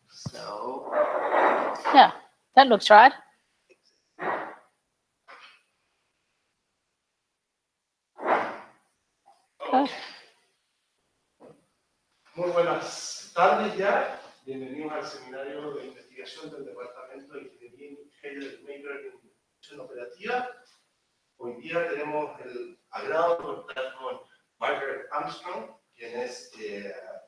So, yeah, that looks right. Okay. Muy buenas tardes ya. Bienvenidos al seminario de investigación del Departamento de Ingeniería Industrial del Maker en Investigación Operativa. Hoy día tenemos el agrado de contar con Margaret Armstrong, quien es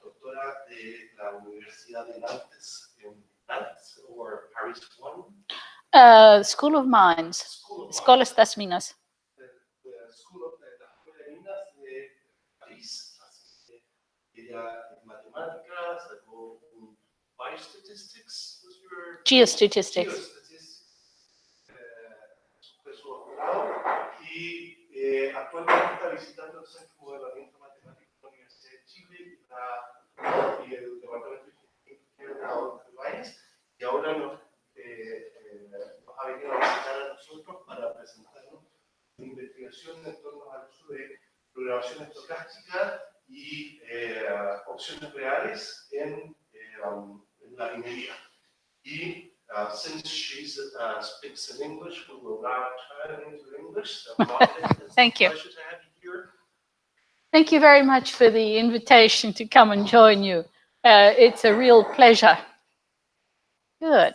doctora de la Universidad de Nantes, en Nantes, o Paris 1. School of Mines. Escolas das Minas. School of la Escuela de Minas de París. Así que ella es matemática, sacó un biostatistics. Geostatistics. Fue su doctorado y actualmente está visitando el Centro de Modelamiento Matemático de la Universidad de Chile y el Departamento de Ingeniería de Baines, y ahora nos ha venido a visitar a nosotros para presentarnos una investigación en torno al uso de programación estocástica y opciones reales en la minería. Y since she speaks in English, we will now turn into English. So, Margaret, Thank you. It's a pleasure to have you here. Thank you very much for the invitation to come and join you. It's a real pleasure. Good.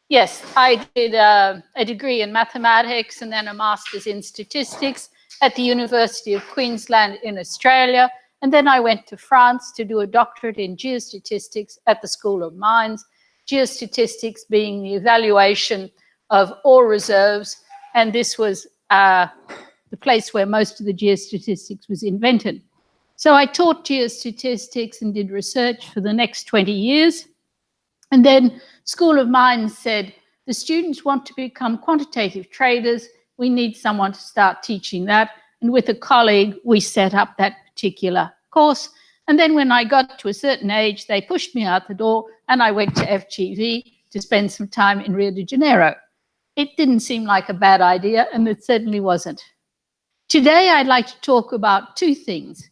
Yes, I did a degree in mathematics and then a master's in statistics at the University of Queensland in Australia. And then I went to France to do a doctorate in geostatistics at the School of Mines, geostatistics being the evaluation of ore reserves. And this was the place where most of the geostatistics was invented. So I taught geostatistics and did research for the next 20 years. And then School of Mines said, the students want to become quantitative traders. We need someone to start teaching that. And with a colleague, we set up that particular course. And then when I got to a certain age, they pushed me out the door and I went to FGV to spend some time in Rio de Janeiro. It didn't seem like a bad idea, and it certainly wasn't. Today, I'd like to talk about two things.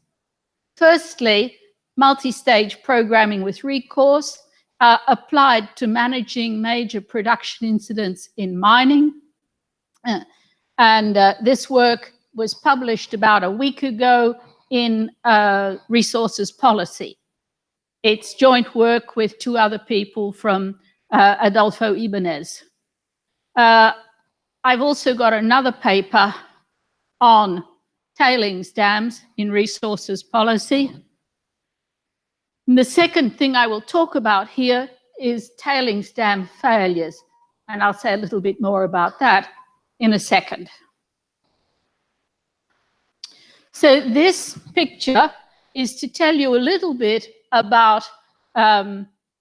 Firstly, multi-stage programming with recourse applied to managing major production incidents in mining. This work was published about a week ago in Resources Policy. It's joint work with two other people from Adolfo Ibanez. I've also got another paper on tailings dams in Resources Policy. And the second thing I will talk about here is tailings dam failures, and I'll say a little bit more about that in a second. So this picture is to tell you a little bit about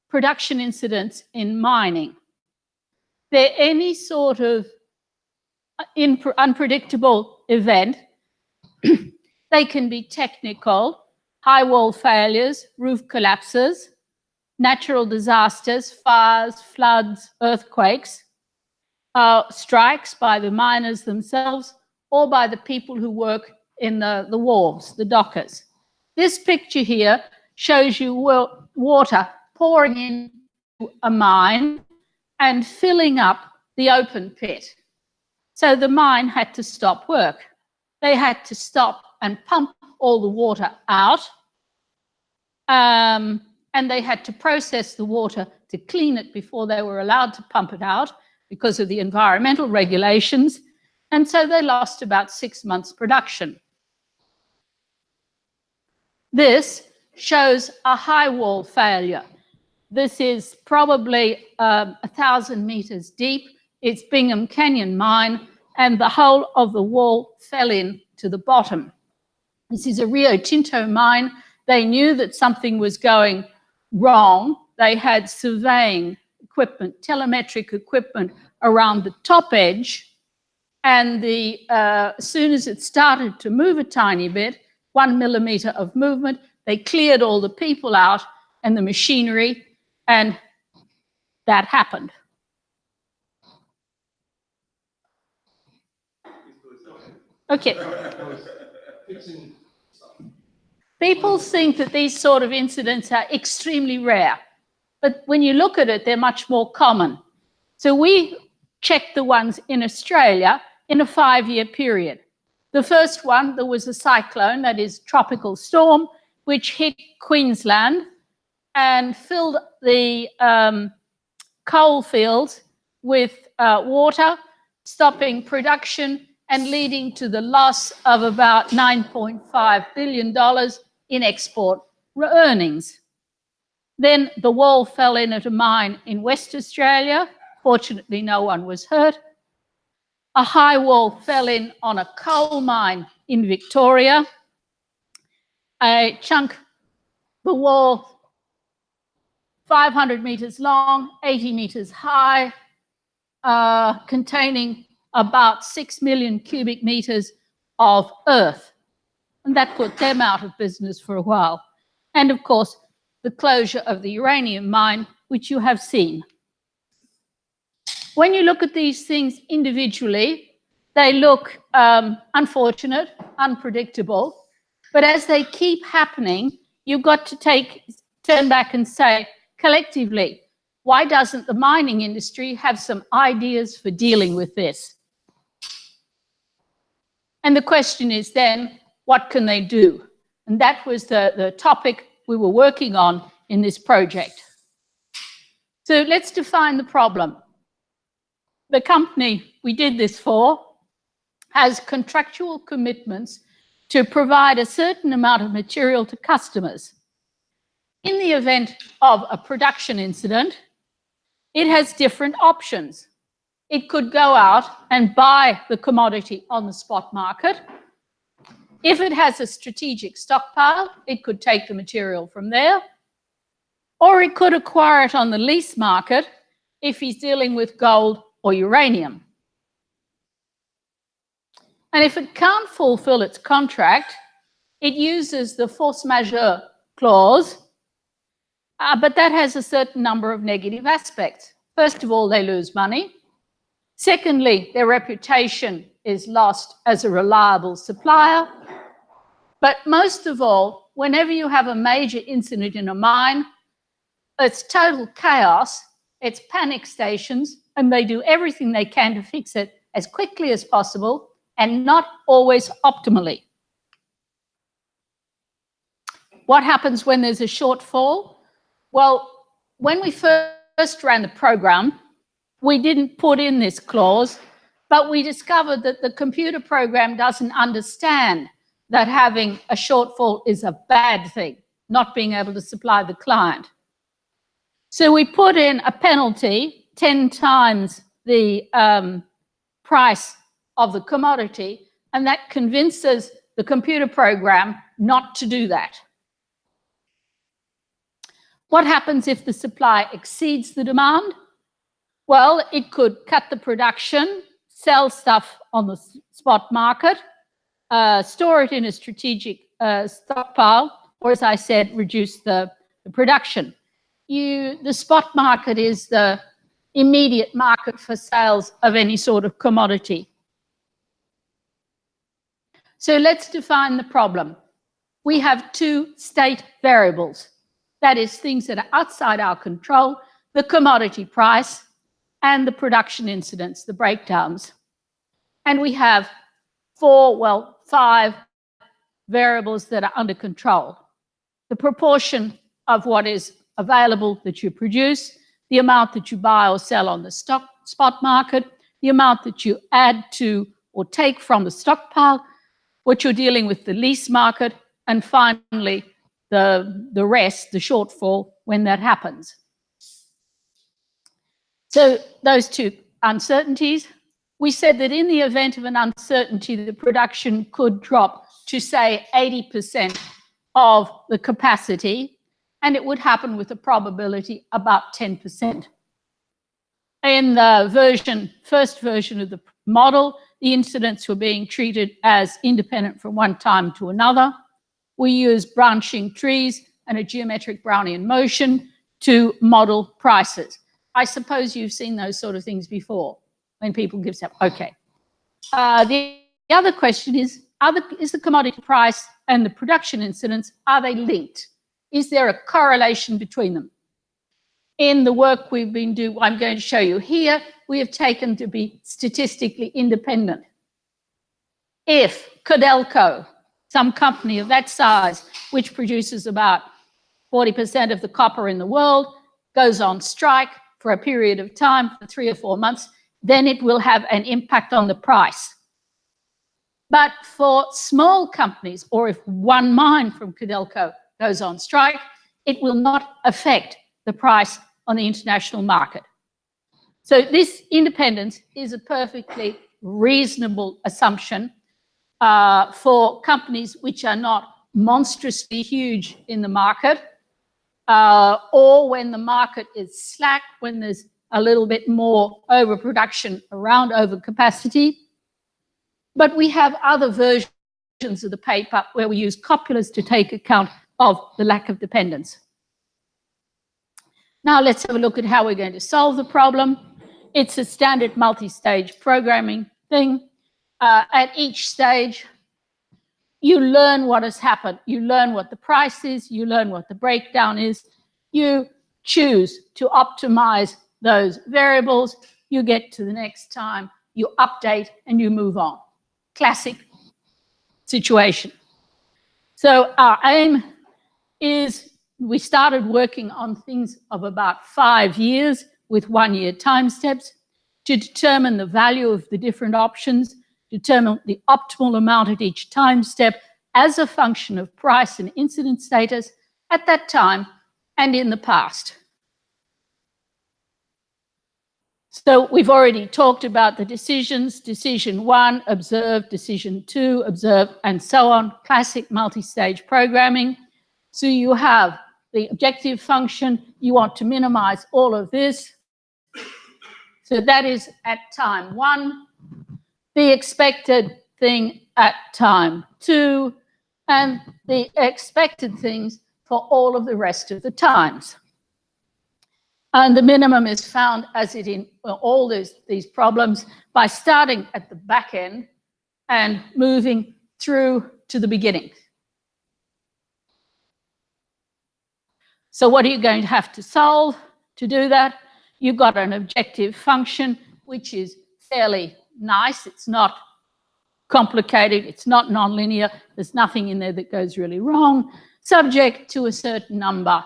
production incidents in mining. They're any sort of unpredictable event. They can be technical, highwall failures, roof collapses, natural disasters, fires, floods, earthquakes, strikes by the miners themselves or by the people who work in the wharves, the dockers. This picture here shows you water pouring into a mine and filling up the open pit. So the mine had to stop work. They had to stop and pump all the water out. And they had to process the water to clean it before they were allowed to pump it out because of the environmental regulations. And so they lost about 6 months' production. This shows a high wall failure. This is probably 1,000 meters deep. It's Bingham Canyon mine, and the whole of the wall fell in to the bottom. This is a Rio Tinto mine. They knew that something was going wrong. They had surveying equipment, telemetric equipment around the top edge. And as soon as it started to move a tiny bit, 1 millimeter of movement, they cleared all the people out and the machinery, and that happened. Okay. People think that these sort of incidents are extremely rare, but when you look at it, they're much more common. So we checked the ones in Australia in a 5-year period. The first one, there was a cyclone, that is tropical storm, which hit Queensland and filled the coal fields with water, stopping production and leading to the loss of about $9.5 billion in export earnings. Then the wall fell in at a mine in West Australia. Fortunately, no one was hurt. A high wall fell in on a coal mine in Victoria. A chunk, the wall, 500 metres long, 80 metres high, containing about 6 million cubic metres of earth. And that put them out of business for a while. And of course, the closure of the uranium mine, which you have seen. When you look at these things individually, they look unfortunate, unpredictable, but as they keep happening, you've got to turn back and say, collectively, why doesn't the mining industry have some ideas for dealing with this? And the question is then, what can they do? And that was the topic we were working on in this project. So let's define the problem. The company we did this for has contractual commitments to provide a certain amount of material to customers. In the event of a production incident, it has different options. It could go out and buy the commodity on the spot market. If it has a strategic stockpile, it could take the material from there, or it could acquire it on the lease market if he's dealing with gold or uranium. And if it can't fulfill its contract, it uses the force majeure clause, but that has a certain number of negative aspects. First of all, they lose money. Secondly, their reputation is lost as a reliable supplier. But most of all, whenever you have a major incident in a mine, it's total chaos, it's panic stations, and they do everything they can to fix it as quickly as possible and not always optimally. What happens when there's a shortfall? Well, when we first ran the program, we didn't put in this clause, but we discovered that the computer program doesn't understand that having a shortfall is a bad thing, not being able to supply the client. So we put in a penalty 10 times the price of the commodity, and that convinces the computer program not to do that. What happens if the supply exceeds the demand? Well, it could cut the production, sell stuff on the spot market, store it in a strategic stockpile, or as I said, reduce the production. The spot market is the immediate market for sales of any sort of commodity. So let's define the problem. We have two state variables. That is, things that are outside our control, the commodity price and the production incidents, the breakdowns. And we have 5 variables that are under control. The proportion of what is available that you produce, the amount that you buy or sell on the spot market, the amount that you add to or take from the stockpile, what you're dealing with the lease market, and finally, the rest, the shortfall, when that happens. So those two uncertainties, we said that in the event of an uncertainty, the production could drop to, say, 80% of the capacity, and it would happen with a probability about 10%. In the first version of the model, the incidents were being treated as independent from one time to another. We used branching trees and a geometric Brownian motion to model prices. I suppose you've seen those sort of things before when people give stuff. Okay. The other question is, is the commodity price and the production incidence, are they linked? Is there a correlation between them? In the work we've been doing, I'm going to show you here, we have taken to be statistically independent. If Codelco, some company of that size, which produces about 40% of the copper in the world, goes on strike for a period of time, for 3 or 4 months, then it will have an impact on the price. But for small companies, or if one mine from Codelco goes on strike, it will not affect the price on the international market. So this independence is a perfectly reasonable assumption for companies which are not monstrously huge in the market, or when the market is slack, when there's a little bit more overproduction around overcapacity. But we have other versions of the paper where we use copulars to take account of the lack of dependence. Now let's have a look at how we're going to solve the problem. It's a standard multi-stage programming thing. At each stage, you learn what has happened. You learn what the price is. You learn what the breakdown is. You choose to optimize those variables. You get to the next time, you update, and you move on. Classic situation. So our aim is, we started working on things of about 5 years with 1-year time steps to determine the value of the different options, determine the optimal amount at each time step as a function of price and incident status at that time and in the past. So we've already talked about the decisions. Decision 1, observe. Decision 2, observe, and so on. Classic multi-stage programming. So you have the objective function. You want to minimize all of this. So that is at time 1. The expected thing at time 2, and the expected things for all of the rest of the times. And the minimum is found, as it in all these problems, by starting at the back end and moving through to the beginning. So what are you going to have to solve to do that? You've got an objective function, which is fairly nice. It's not complicated. It's not nonlinear. There's nothing in there that goes really wrong, subject to a certain number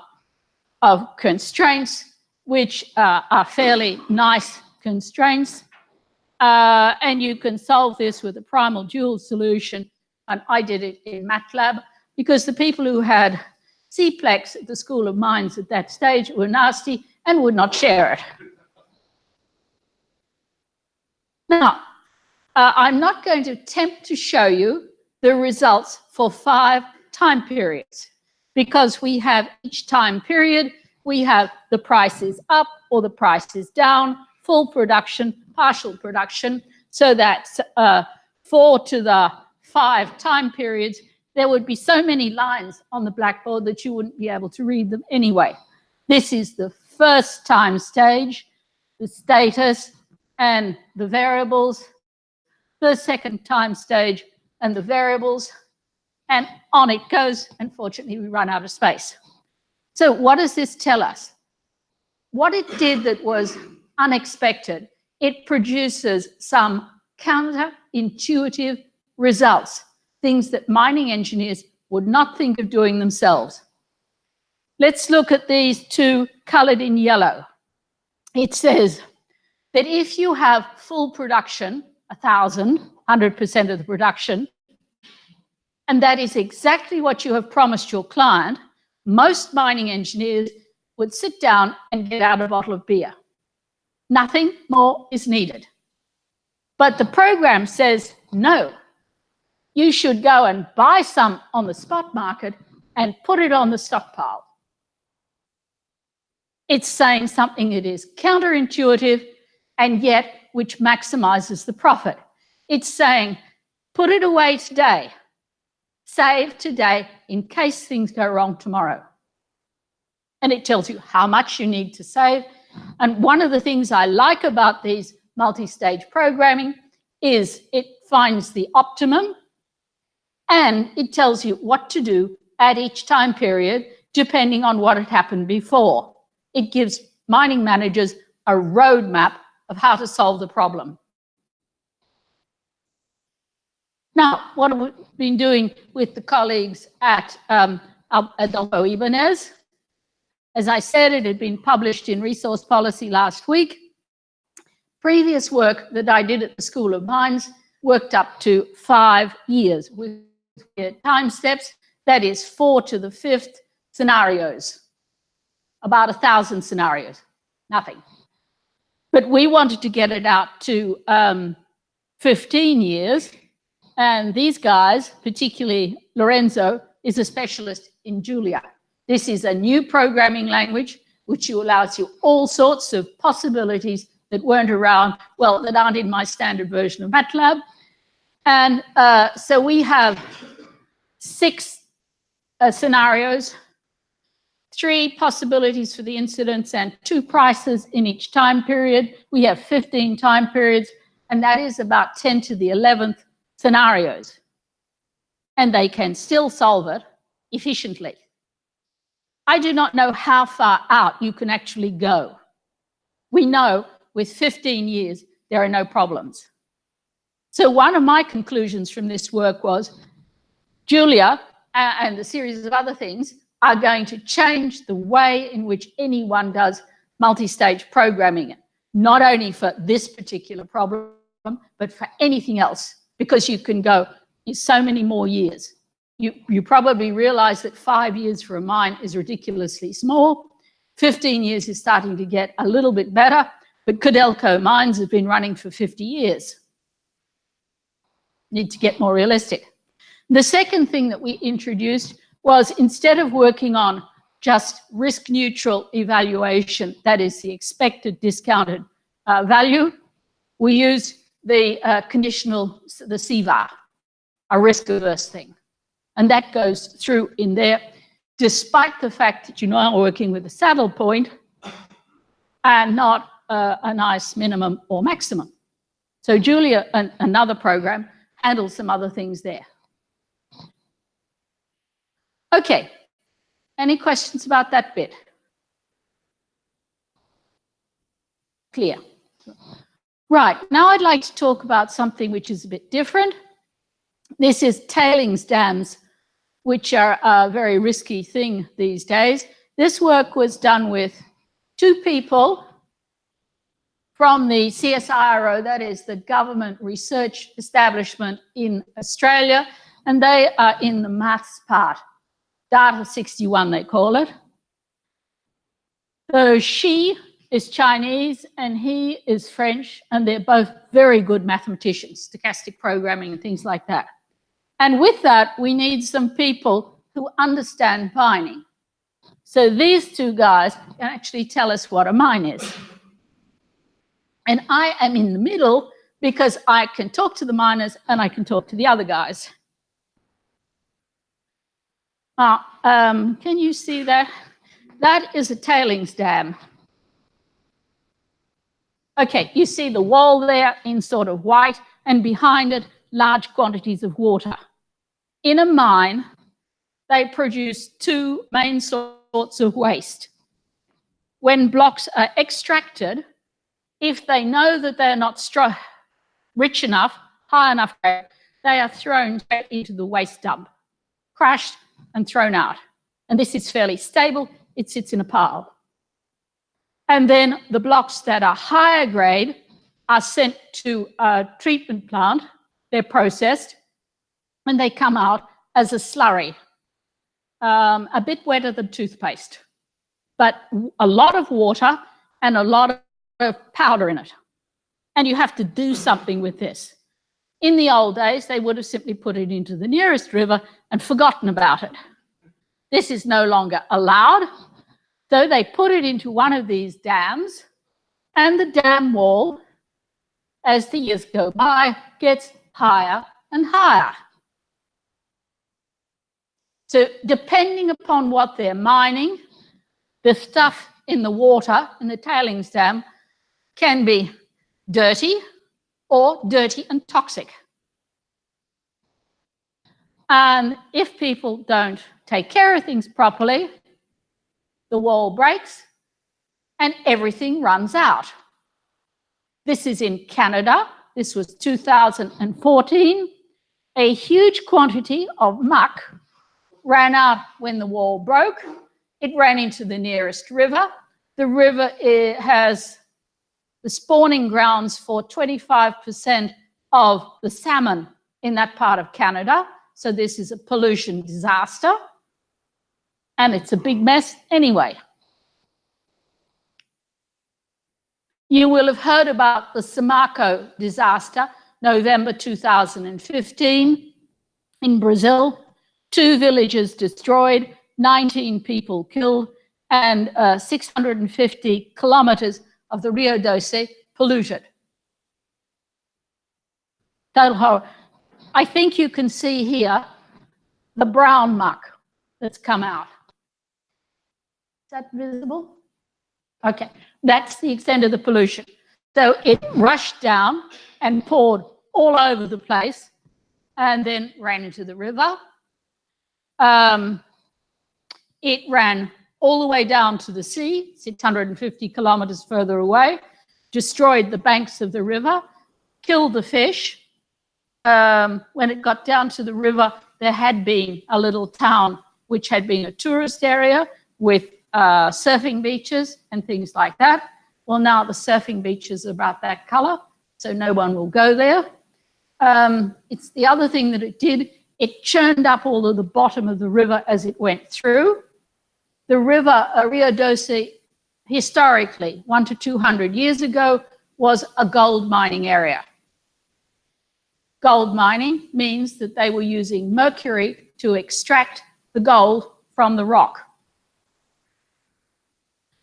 of constraints, which are fairly nice constraints. And you can solve this with a primal dual solution. And I did it in MATLAB because the people who had CPLEX at the School of Mines at that stage were nasty and would not share it. Now, I'm not going to attempt to show you the results for 5 time periods because we have each time period, we have the price is up or the price is down, full production, partial production, so that 4 to the 5 time periods, there would be so many lines on the blackboard that you wouldn't be able to read them anyway. This is the first time stage, the status and the variables, the second time stage and the variables, and on it goes. Unfortunately, we run out of space. So what does this tell us? What it did that was unexpected, it produces some counterintuitive results, things that mining engineers would not think of doing themselves. Let's look at these 2 colored in yellow. It says that if you have full production, 100% of the production, and that is exactly what you have promised your client, most mining engineers would sit down and get out a bottle of beer. Nothing more is needed. But the program says, no, you should go and buy some on the spot market and put it on the stockpile. It's saying something that is counterintuitive and yet which maximizes the profit. It's saying, put it away today, save today in case things go wrong tomorrow. And it tells you how much you need to save. And one of the things I like about these multi-stage programming is it finds the optimum And it tells you what to do at each time period, depending on what had happened before. It gives mining managers a roadmap of how to solve the problem. Now, what have we been doing with the colleagues at Adolfo Ibanez? As I said, it had been published in Resource Policy last week. Previous work that I did at the School of Mines worked up to 5 years with time steps, that is 4 to the 5th scenarios, about 1,000 scenarios, nothing. But we wanted to get it out to 15 years, and these guys, particularly Lorenzo, is a specialist in Julia. This is a new programming language which allows you all sorts of possibilities that weren't around, well, that aren't in my standard version of MATLAB. And so we have 6 scenarios, 3 possibilities for the incidents and 2 prices in each time period. We have 15 time periods, and that is about 10 to the 11th scenarios. And they can still solve it efficiently. I do not know how far out you can actually go. We know with 15 years, there are no problems. So one of my conclusions from this work was Julia and a series of other things are going to change the way in which anyone does multi-stage programming, not only for this particular problem, but for anything else, because you can go in so many more years. You probably realize that 5 years for a mine is ridiculously small. 15 years is starting to get a little bit better, but Codelco mines have been running for 50 years. Need to get more realistic. The second thing that we introduced was, instead of working on just risk neutral evaluation, that is the expected discounted value, we used the conditional, the CVAR, a risk averse thing. And that goes through in there, despite the fact that you are working with a saddle point and not a nice minimum or maximum. So Julia, another program, handles some other things there. Okay, any questions about that bit? Clear. Right, now I'd like to talk about something which is a bit different. This is tailings dams, which are a very risky thing these days. This work was done with 2 people from the CSIRO, that is the government research establishment in Australia, and they are in the maths part. Data 61, they call it. So she is Chinese and he is French, and they're both very good mathematicians, stochastic programming and things like that. And with that, we need some people who understand mining. So these 2 guys can actually tell us what a mine is. And I am in the middle because I can talk to the miners and I can talk to the other guys. Can you see that? That is a tailings dam. Okay, you see the wall there in sort of white, and behind it, large quantities of water. In a mine, they produce 2 main sorts of waste. When blocks are extracted, if they know that they're not rich enough, high enough, they are thrown straight into the waste dump, crushed and thrown out. And this is fairly stable. It sits in a pile. And then the blocks that are higher grade are sent to a treatment plant. They're processed and they come out as a slurry, a bit wetter than toothpaste, but a lot of water and a lot of powder in it. And you have to do something with this. In the old days, they would have simply put it into the nearest river and forgotten about it. This is no longer allowed. So they put it into one of these dams, and the dam wall, as the years go by, gets higher and higher. So depending upon what they're mining, the stuff in the water in the tailings dam can be dirty or dirty and toxic. And if people don't take care of things properly, the wall breaks and everything runs out. This is in Canada. This was 2014. A huge quantity of muck ran out when the wall broke. It ran into the nearest river. The river has the spawning grounds for 25% of the salmon in that part of Canada. So this is a pollution disaster. And it's a big mess anyway. You will have heard about the Samarco disaster, November 2015 in Brazil. 2 villages destroyed, 19 people killed, and 650 kilometers of the Rio Doce polluted. Total horror. I think you can see here the brown muck that's come out. Is that visible? Okay, that's the extent of the pollution. So it rushed down and poured all over the place and then ran into the river. It ran all the way down to the sea, 650 kilometers further away, destroyed the banks of the river, killed the fish. When it got down to the river, there had been a little town which had been a tourist area with surfing beaches and things like that. Well, now the surfing beaches are about that color, so no one will go there. It's the other thing that it did. It churned up all of the bottom of the river as it went through. The river Rio Doce, historically, 100 to 200 years ago, was a gold mining area. Gold mining means that they were using mercury to extract the gold from the rock.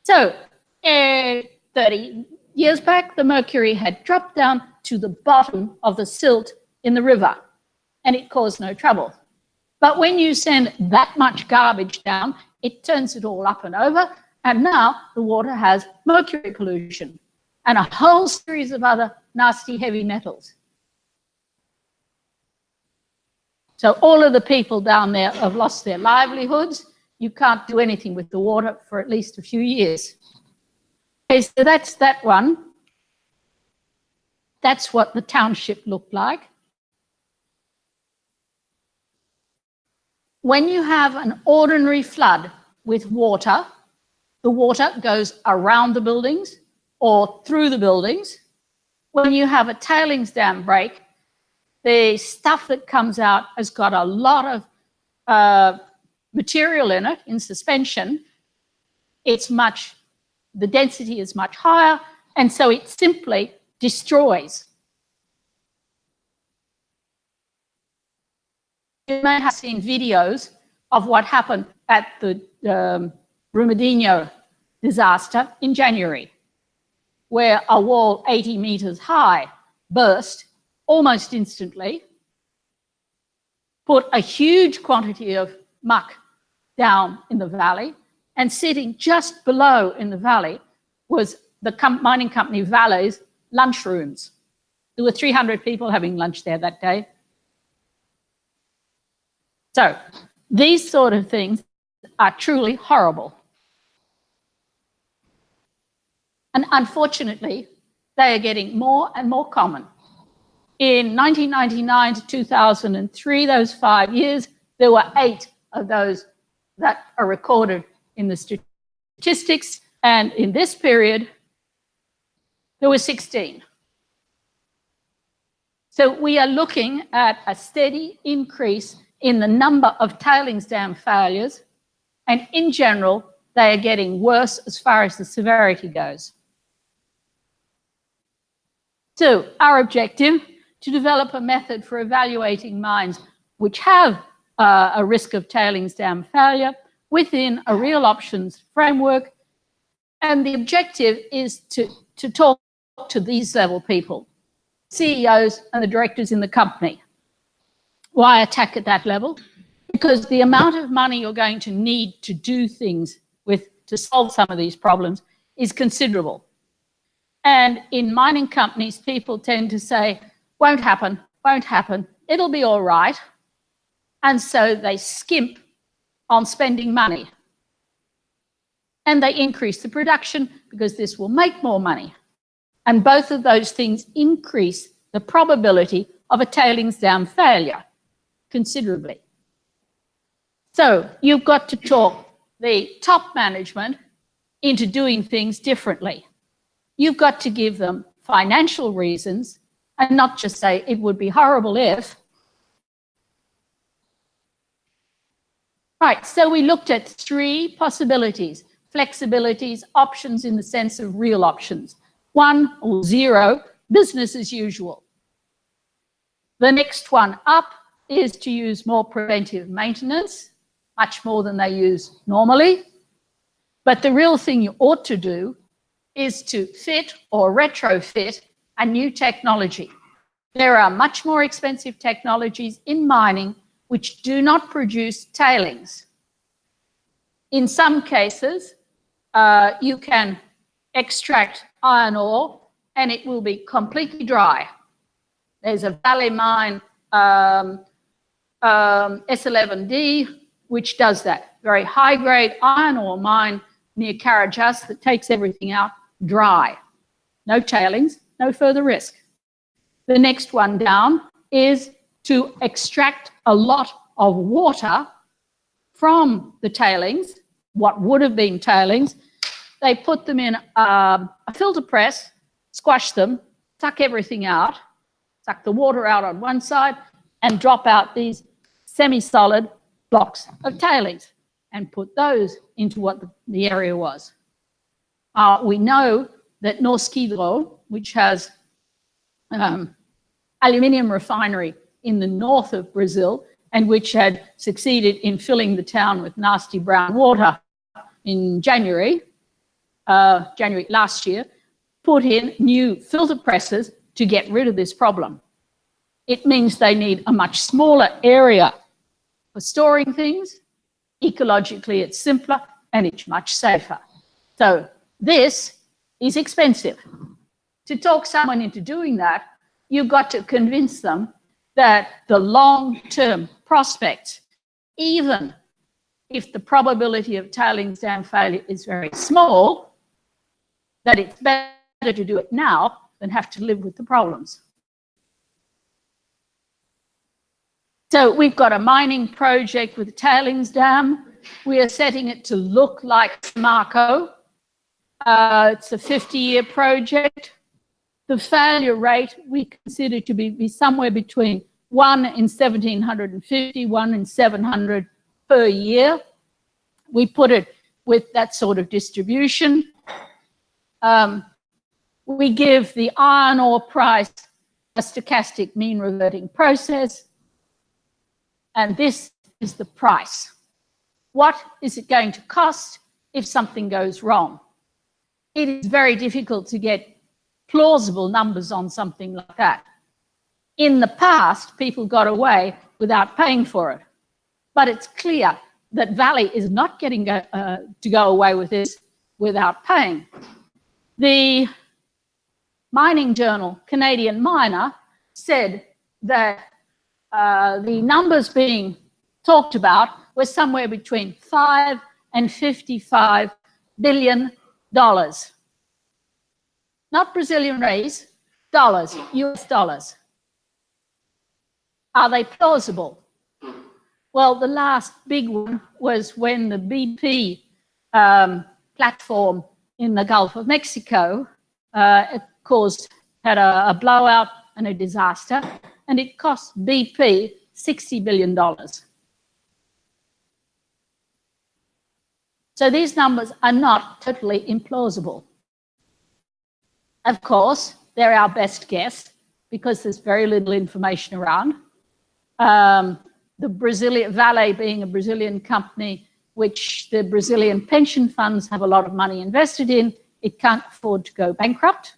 So 30 years back, the mercury had dropped down to the bottom of the silt in the river, and it caused no trouble. But when you send that much garbage down, it turns it all up and over, and now the water has mercury pollution and a whole series of other nasty heavy metals. So all of the people down there have lost their livelihoods. You can't do anything with the water for at least a few years. Okay, so that's that one. That's what the township looked like. When you have an ordinary flood with water, the water goes around the buildings or through the buildings. When you have a tailings dam break, the stuff that comes out has got a lot of material in it, in suspension. The density is much higher, and so it simply destroys. You may have seen videos of what happened at the Brumadinho disaster in January, where a wall 80 meters high burst almost instantly, put a huge quantity of muck down in the valley, and sitting just below in the valley was the mining company Vale's lunchrooms. There were 300 people having lunch there that day. So these sort of things are truly horrible. And unfortunately, they are getting more and more common. In 1999 to 2003, those 5 years, there were 8 of those that are recorded in the statistics. And in this period, there were 16. So we are looking at a steady increase in the number of tailings dam failures. And in general, they are getting worse as far as the severity goes. So our objective, to develop a method for evaluating mines which have a risk of tailings dam failure within a real options framework. And the objective is to talk to these level people, CEOs and the directors in the company. Why attack at that level? Because the amount of money you're going to need to do things with to solve some of these problems is considerable. And in mining companies, people tend to say, won't happen, it'll be all right. And so they skimp on spending money. And they increase the production because this will make more money. And both of those things increase the probability of a tailings dam failure considerably. So you've got to talk the top management into doing things differently. You've got to give them financial reasons and not just say it would be horrible if. Right, so we looked at 3 possibilities, flexibilities, options in the sense of real options. 1 or 0, business as usual. The next one up is to use more preventive maintenance, much more than they use normally. But the real thing you ought to do is to fit or retrofit a new technology. There are much more expensive technologies in mining which do not produce tailings. In some cases, you can extract iron ore and it will be completely dry. There's a valley mine, S11D, which does that. Very high-grade iron ore mine near Carajás that takes everything out dry. No tailings, no further risk. The next one down is to extract a lot of water from the tailings, what would have been tailings. They put them in a filter press, squash them, suck everything out, suck the water out on one side, and drop out these semi-solid blocks of tailings and put those into what the area was. We know that Norsk Hydro, which has aluminium refinery in the north of Brazil and which had succeeded in filling the town with nasty brown water in January last year, put in new filter presses to get rid of this problem. It means they need a much smaller area for storing things. Ecologically, it's simpler and it's much safer. So this is expensive. To talk someone into doing that, you've got to convince them that the long-term prospects, even if the probability of tailings dam failure is very small, that it's better to do it now than have to live with the problems. So we've got a mining project with a tailings dam. We are setting it to look like Marco. It's a 50-year project. The failure rate we consider to be somewhere between 1 in 1,750, 1 in 700 per year. We put it with that sort of distribution. We give the iron ore price a stochastic mean reverting process. And this is the price. What is it going to cost if something goes wrong? It is very difficult to get plausible numbers on something like that. In the past, people got away without paying for it. But it's clear that Valley is not getting to go away with this without paying. The mining journal, Canadian Miner, said that the numbers being talked about were somewhere between $5 and $55 billion. Not Brazilian reais, dollars, US dollars. Are they plausible? Well, the last big one was when the BP platform in the Gulf of Mexico had a blowout and a disaster, and it cost BP $60 billion. So these numbers are not totally implausible. Of course, they're our best guess because there's very little information around. The Brazilian Vale being a Brazilian company, which the Brazilian pension funds have a lot of money invested in, it can't afford to go bankrupt.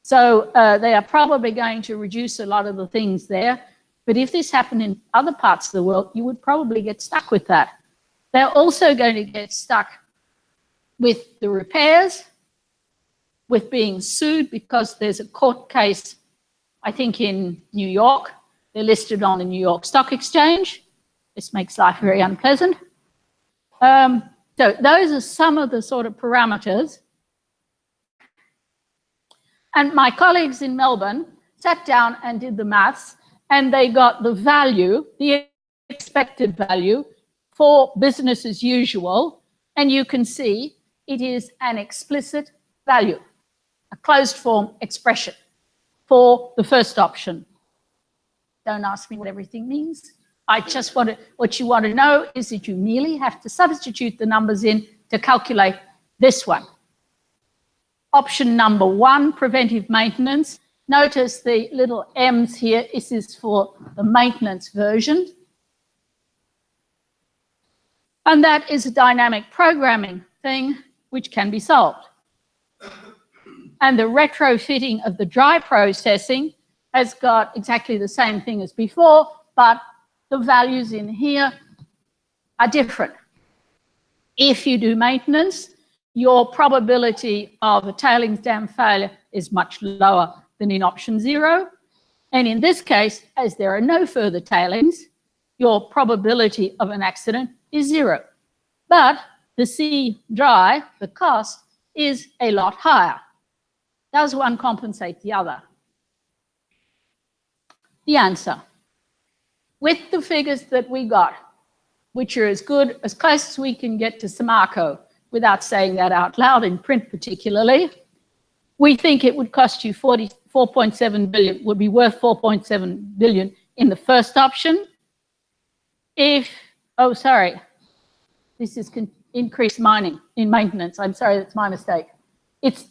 So they are probably going to reduce a lot of the things there. But if this happened in other parts of the world, you would probably get stuck with that. They're also going to get stuck with the repairs, with being sued because there's a court case, I think in New York. They're listed on the New York Stock Exchange. This makes life very unpleasant. So those are some of the sort of parameters. And my colleagues in Melbourne sat down and did the maths, and they got the value, the expected value for business as usual. And you can see it is an explicit value, a closed form expression for the first option. Don't ask me what everything means. I just want to, what you want to know is that you merely have to substitute the numbers in to calculate this one. Option number 1, preventive maintenance. Notice the little M's here. This is for the maintenance version. And that is a dynamic programming thing which can be solved. And the retrofitting of the dry processing has got exactly the same thing as before, but the values in here are different. If you do maintenance, your probability of a tailings dam failure is much lower than in option 0. And in this case, as there are no further tailings, your probability of an accident is 0. But the C dry, the cost, is a lot higher. Does one compensate the other? The answer. With the figures that we got, which are as good, as close as we can get to Samarco, without saying that out loud in print particularly, we think it would cost you 4.7 billion, would be worth 4.7 billion in the first option. If, oh, sorry, this is increased mining in maintenance. I'm sorry, that's my mistake. It's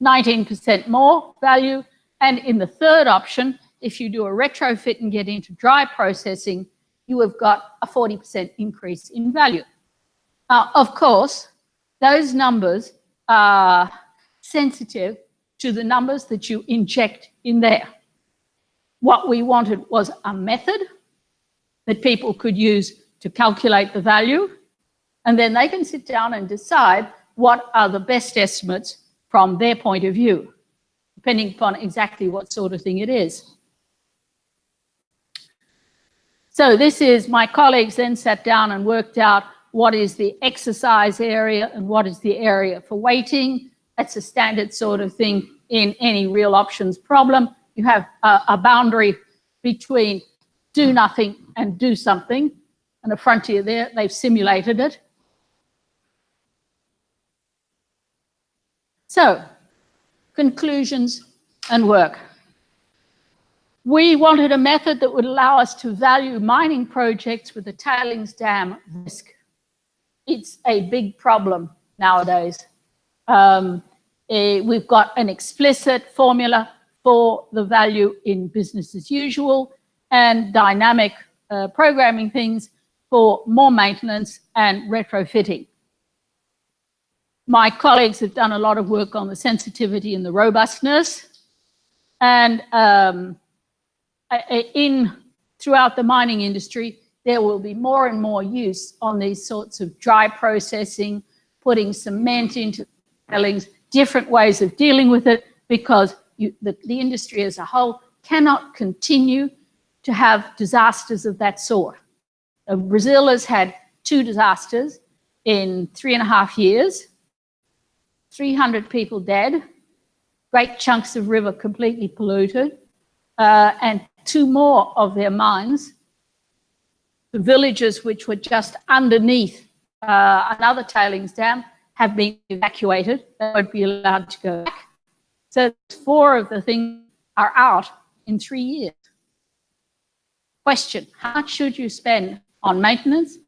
19% more value. And in the third option, if you do a retrofit and get into dry processing, you have got a 40% increase in value. Of course, those numbers are sensitive to the numbers that you inject in there. What we wanted was a method that people could use to calculate the value, and then they can sit down and decide what are the best estimates from their point of view, depending upon exactly what sort of thing it is. So this is, my colleagues then sat down and worked out what is the exercise area and what is the area for weighting. That's a standard sort of thing in any real options problem. You have a boundary between do nothing and do something, and a frontier there. They've simulated it. So, conclusions and work. We wanted a method that would allow us to value mining projects with a tailings dam risk. It's a big problem nowadays. We've got an explicit formula for the value in business as usual and dynamic programming things for more maintenance and retrofitting. My colleagues have done a lot of work on the sensitivity and the robustness, and throughout the mining industry, there will be more and more use on these sorts of dry processing, putting cement into tailings, different ways of dealing with it, because the industry as a whole cannot continue to have disasters of that sort. Brazil has had 2 disasters in 3.5 years, 300 people dead, great chunks of river completely polluted, and 2 more of their mines, the villages which were just underneath another tailings dam, have been evacuated. They won't be allowed to go back. So 4 of the things are out in 3 years. Question, how much should you spend on maintenance?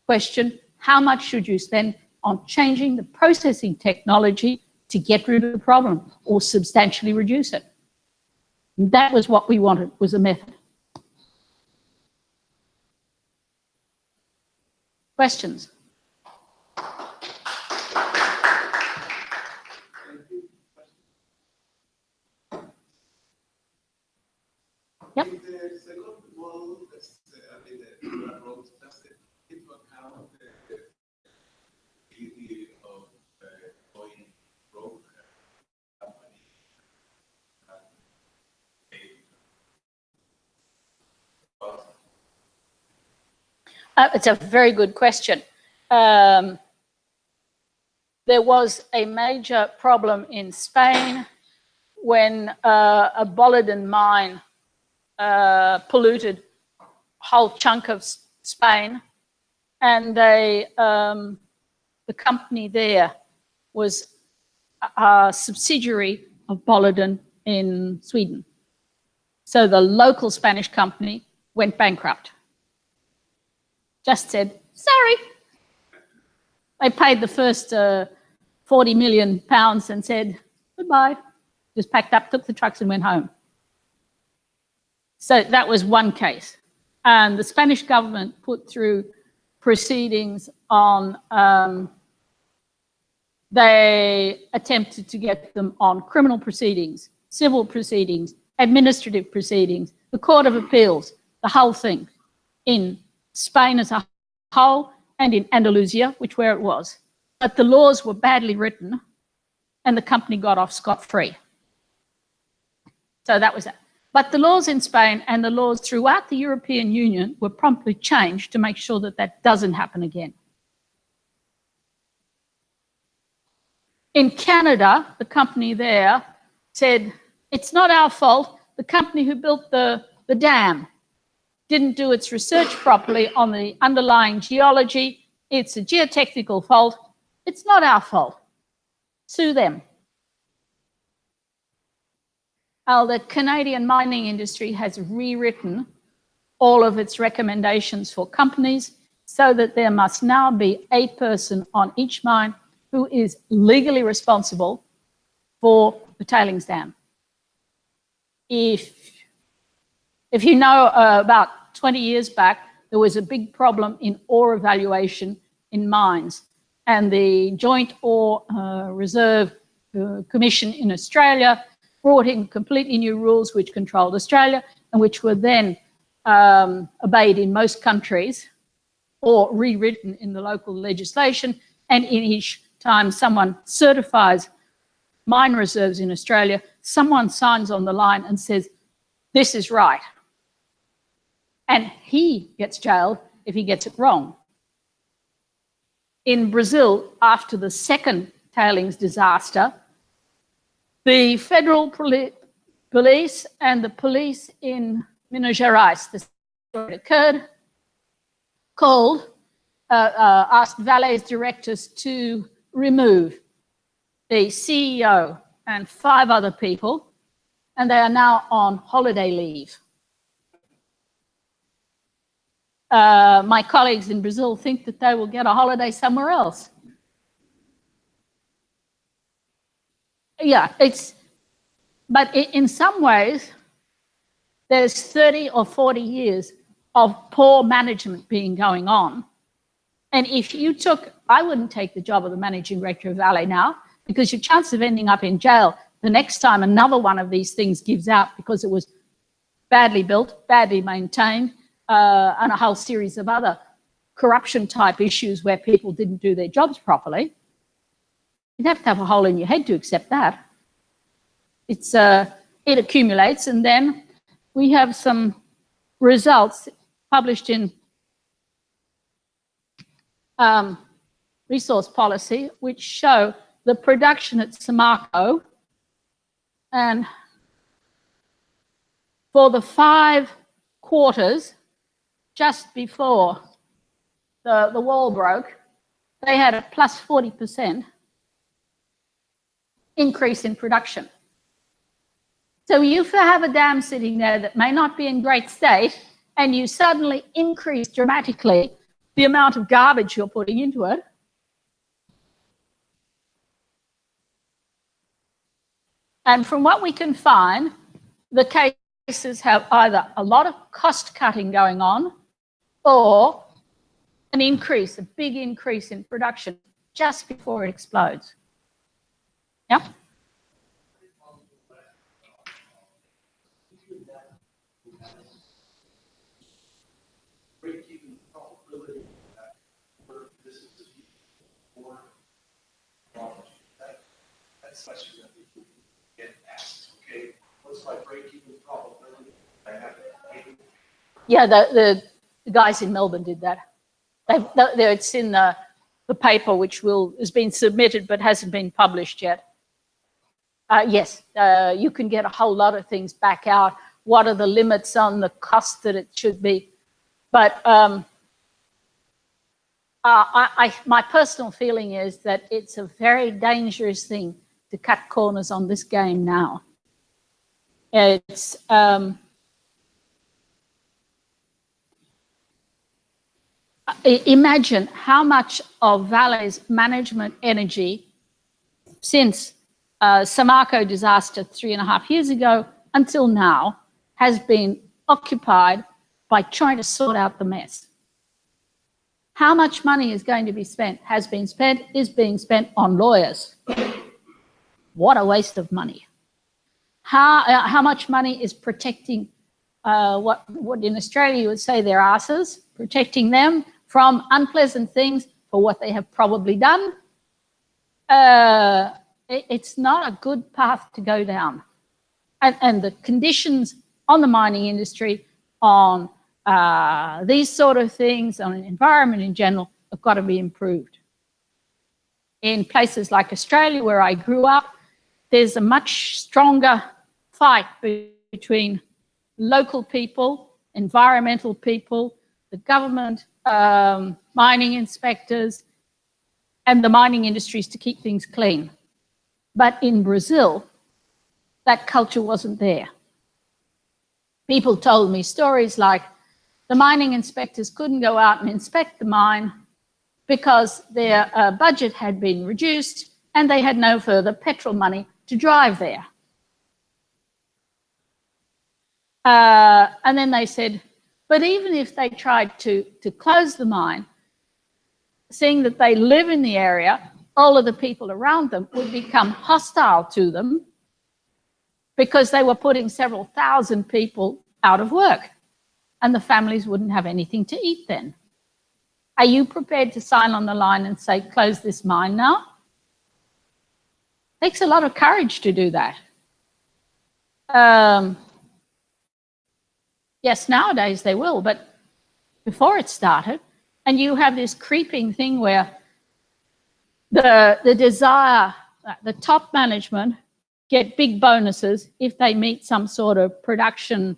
Question, how much should you spend on changing the processing technology to get rid of the problem or substantially reduce it? And that was what we wanted, was a method. Questions? Yep. The second model, the approach, does it take into account the ability of going broke company It's a very good question. There was a major problem in Spain when a Boliden mine polluted a whole chunk of Spain, and the company there was a subsidiary of Boliden in Sweden. So the local Spanish company went bankrupt. Just said, sorry. They paid the first 40 million pounds and said, goodbye. Just packed up, took the trucks and went home. So that was one case. And the Spanish government put through proceedings on, they attempted to get them on criminal proceedings, civil proceedings, administrative proceedings, the Court of Appeals, the whole thing, in Spain as a whole and in Andalusia, which where it was. But the laws were badly written and the company got off scot-free. So that was that. But the laws in Spain and the laws throughout the European Union were promptly changed to make sure that that doesn't happen again. In Canada, the company there said, it's not our fault. The company who built the dam didn't do its research properly on the underlying geology. It's a geotechnical fault. It's not our fault. Sue them. The Canadian mining industry has rewritten all of its recommendations for companies so that there must now be a person on each mine who is legally responsible for the tailings dam. If you know, about 20 years back, there was a big problem in ore evaluation in mines, and the Joint Ore Reserve Commission in Australia brought in completely new rules which controlled Australia and which were then obeyed in most countries or rewritten in the local legislation. And in each time someone certifies mine reserves in Australia, someone signs on the line and says, this is right. And he gets jailed if he gets it wrong. In Brazil, after the second tailings disaster, the federal police and the police in Minas Gerais, this occurred, asked Vale's directors to remove the CEO and 5 other people, and they are now on holiday leave. My colleagues in Brazil think that they will get a holiday somewhere else. Yeah, but in some ways, there's 30 or 40 years of poor management being going on. And if you I wouldn't take the job of the managing director of Vale now, because your chance of ending up in jail the next time another one of these things gives out because it was badly built, badly maintained, and a whole series of other corruption type issues where people didn't do their jobs properly. You'd have to have a hole in your head to accept that. It accumulates, and then we have some results published in Resource Policy, which show the production at Samarco, and for the 5 quarters just before the wall broke, they had a plus 40% increase in production. So you have a dam sitting there that may not be in great state, and you suddenly increase dramatically the amount of garbage you're putting into it. And from what we can find, the cases have either a lot of cost cutting going on or an increase, a big increase in production just before it explodes. Yeah? That's question that people get asked. Okay, what's my break-even probability? I have it. Yeah, the guys in Melbourne did that. It's in the paper which has been submitted but hasn't been published yet. Yes, you can get a whole lot of things back out. What are the limits on the cost that it should be? But my personal feeling is that it's a very dangerous thing to cut corners on this game now. It's imagine how much of Vale's management energy since Samarco disaster 3.5 years ago until now has been occupied by trying to sort out the mess. How much money is going to be spent, has been spent, is being spent on lawyers. What a waste of money. How much money is protecting what in Australia you would say their asses, protecting them from unpleasant things for what they have probably done? It's not a good path to go down. And the conditions on the mining industry, on these sort of things, on an environment in general, have got to be improved. In places like Australia, where I grew up, there's a much stronger fight between local people, environmental people, the government, mining inspectors, and the mining industries to keep things clean. But in Brazil, that culture wasn't there. People told me stories like the mining inspectors couldn't go out and inspect the mine because their budget had been reduced and they had no further petrol money to drive there. And then they said, but even if they tried to close the mine, seeing that they live in the area, all of the people around them would become hostile to them because they were putting several thousand people out of work and the families wouldn't have anything to eat then. Are you prepared to sign on the line and say, close this mine now? Takes a lot of courage to do that. Yes, nowadays they will, but before it started, and you have this creeping thing where the desire, the top management get big bonuses if they meet some sort of production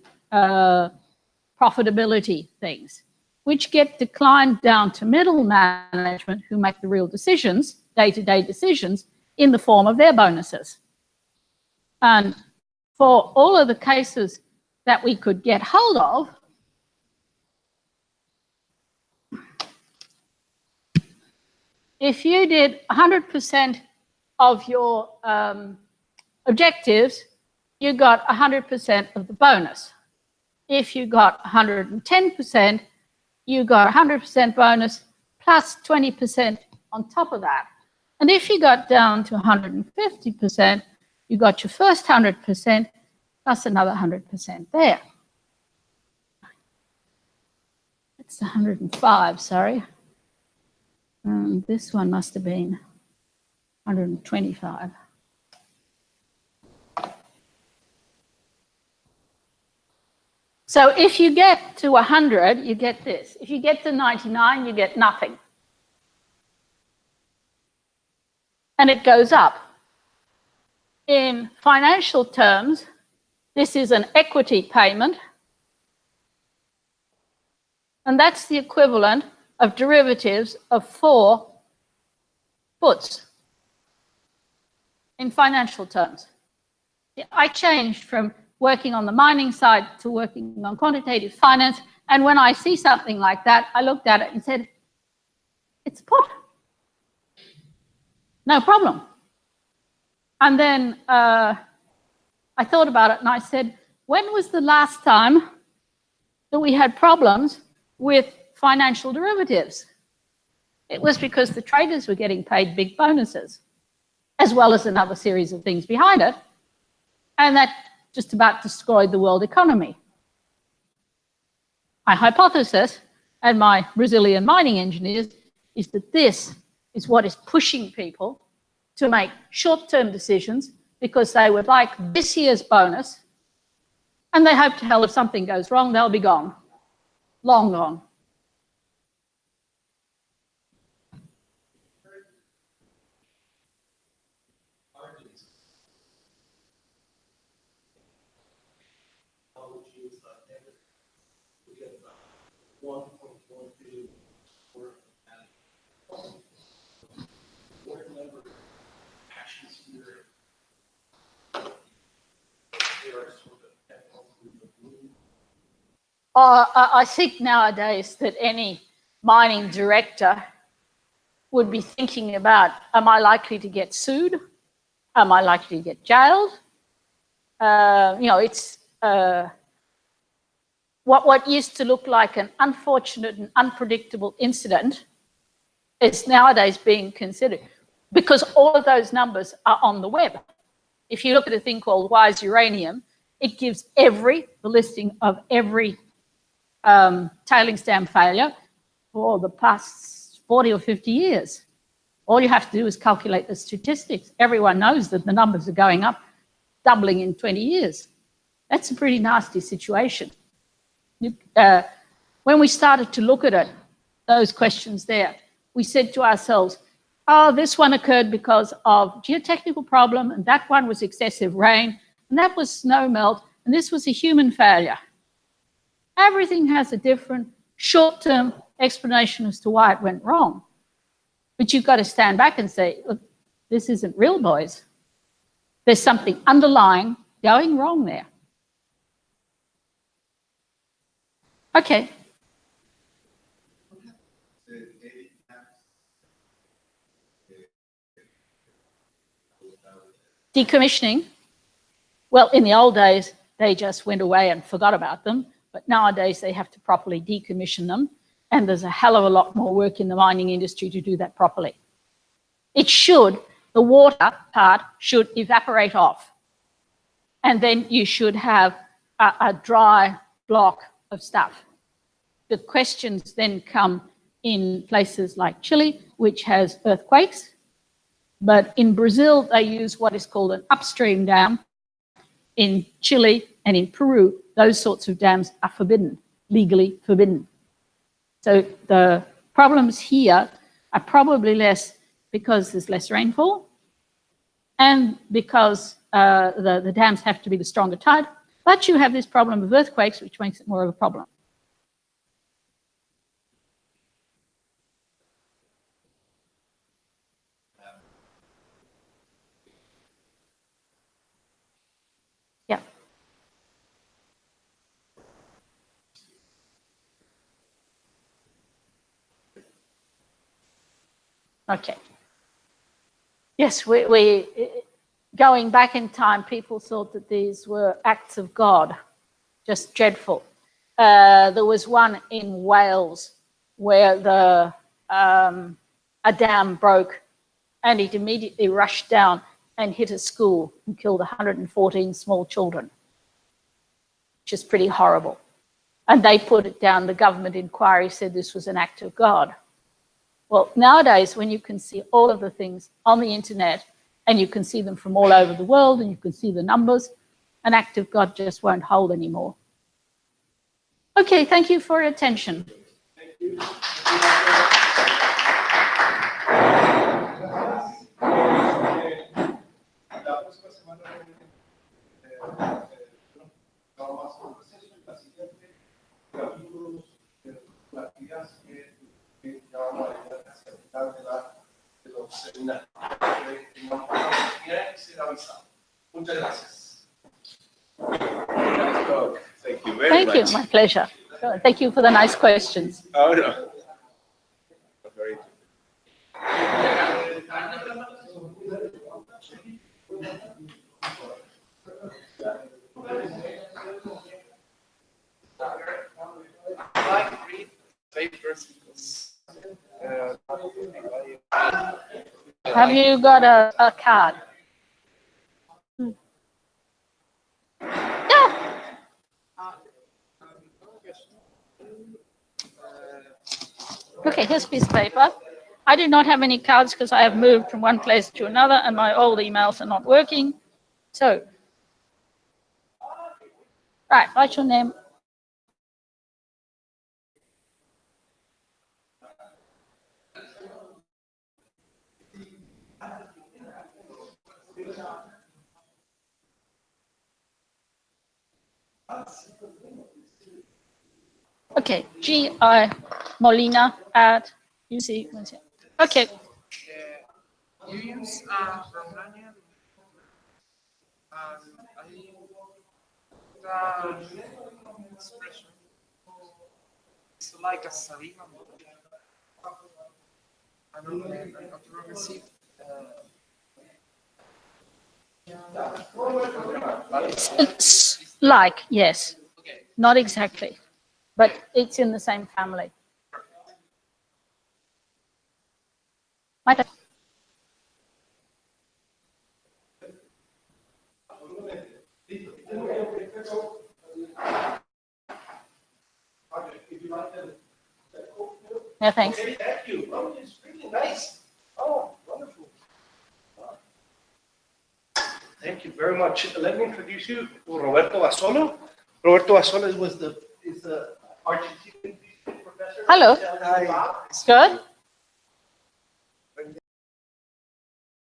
profitability things, which get declined down to middle management who make the real decisions, day-to-day decisions, in the form of their bonuses. And for all of the cases that we could get hold of, if you did 100% of your objectives, you got 100% of the bonus. If you got 110%, you got 100% bonus plus 20% on top of that. And if you got down to 150%, you got your first 100% plus another 100% there. That's 105, sorry. This one must have been 125. So if you get to 100, you get this. If you get to 99, you get nothing. And it goes up. In financial terms, this is an equity payment. And that's the equivalent of derivatives of 4 puts in financial terms. I changed from working on the mining side to working on quantitative finance. And when I see something like that, I looked at it and said, it's a put. No problem. And then I thought about it and I said, when was the last time that we had problems with financial derivatives? It was because the traders were getting paid big bonuses, as well as another series of things behind it. And that just about destroyed the world economy. My hypothesis, and my Brazilian mining engineers, is that this is what is pushing people to make short-term decisions because they would like this year's bonus, and they hope to hell if something goes wrong, they'll be gone, long gone. 1.1 billion for what number of actions here they are sort of I think nowadays that any mining director would be thinking about, am I likely to get sued? Am I likely to get jailed? You know, it's what used to look like an unfortunate and unpredictable incident is nowadays being considered, because all of those numbers are on the web. If you look at a thing called Why is Uranium, it gives the listing of every tailings dam failure for the past 40 or 50 years. All you have to do is calculate the statistics. Everyone knows that the numbers are going up, doubling in 20 years. That's a pretty nasty situation. When we started to look at it, those questions there, we said to ourselves, oh, this one occurred because of geotechnical problem, and that one was excessive rain, and that was snow melt, and this was a human failure. Everything has a different short-term explanation as to why it went wrong. But you've got to stand back and say, look, this isn't real, boys. There's something underlying going wrong there. Okay. Decommissioning. Well, in the old days, they just went away and forgot about them. But nowadays, they have to properly decommission them. And there's a hell of a lot more work in the mining industry to do that properly. It should, the water part should evaporate off. And then you should have a dry block of stuff. The questions then come in places like Chile, which has earthquakes. But in Brazil, they use what is called an upstream dam. In Chile and in Peru, those sorts of dams are forbidden, legally forbidden. So the problems here are probably less because there's less rainfall and because the dams have to be the stronger tide, but you have this problem of earthquakes, which makes it more of a problem. Yeah. Okay. Yes, we going back in time, people thought that these were acts of God, just dreadful. There was one in Wales where a dam broke and it immediately rushed down and hit a school and killed 114 small children, which is pretty horrible. And they put it down, the government inquiry said this was an act of God. Well, nowadays, when you can see all of the things on the internet and you can see them from all over the world and you can see the numbers, an act of God just won't hold anymore. Okay, thank you for your attention. Thank you. La próxima semana vamos a hacer un proceso y la siguiente capítulos de las actividades que ya vamos a llegar hacia el final de los seminarios. Tiene que ser avisado. Muchas gracias. Nice talk. Thank you very much. Thank you, my pleasure. Thank you for the nice questions. Oh, no. Very I read papers because Have you got a card? Yeah. Okay, here's a piece of paper. I do not have any cards because I have moved from one place to another and my old emails are not working. So, right, write your name. Okay, G.I. Molina at UC. Okay, You use uranium, and I the expression is like a Sarima. I don't know, I received. it's like, yes, Okay. not exactly, but it's in the same family. My turn. Yeah, thanks. Okay, thank you. Oh, it's really nice. Oh, wonderful. Thank you very much. Let me introduce you to Roberto Basolo. Roberto Basolo is the Argentinian professor. Hello. Hi. Good.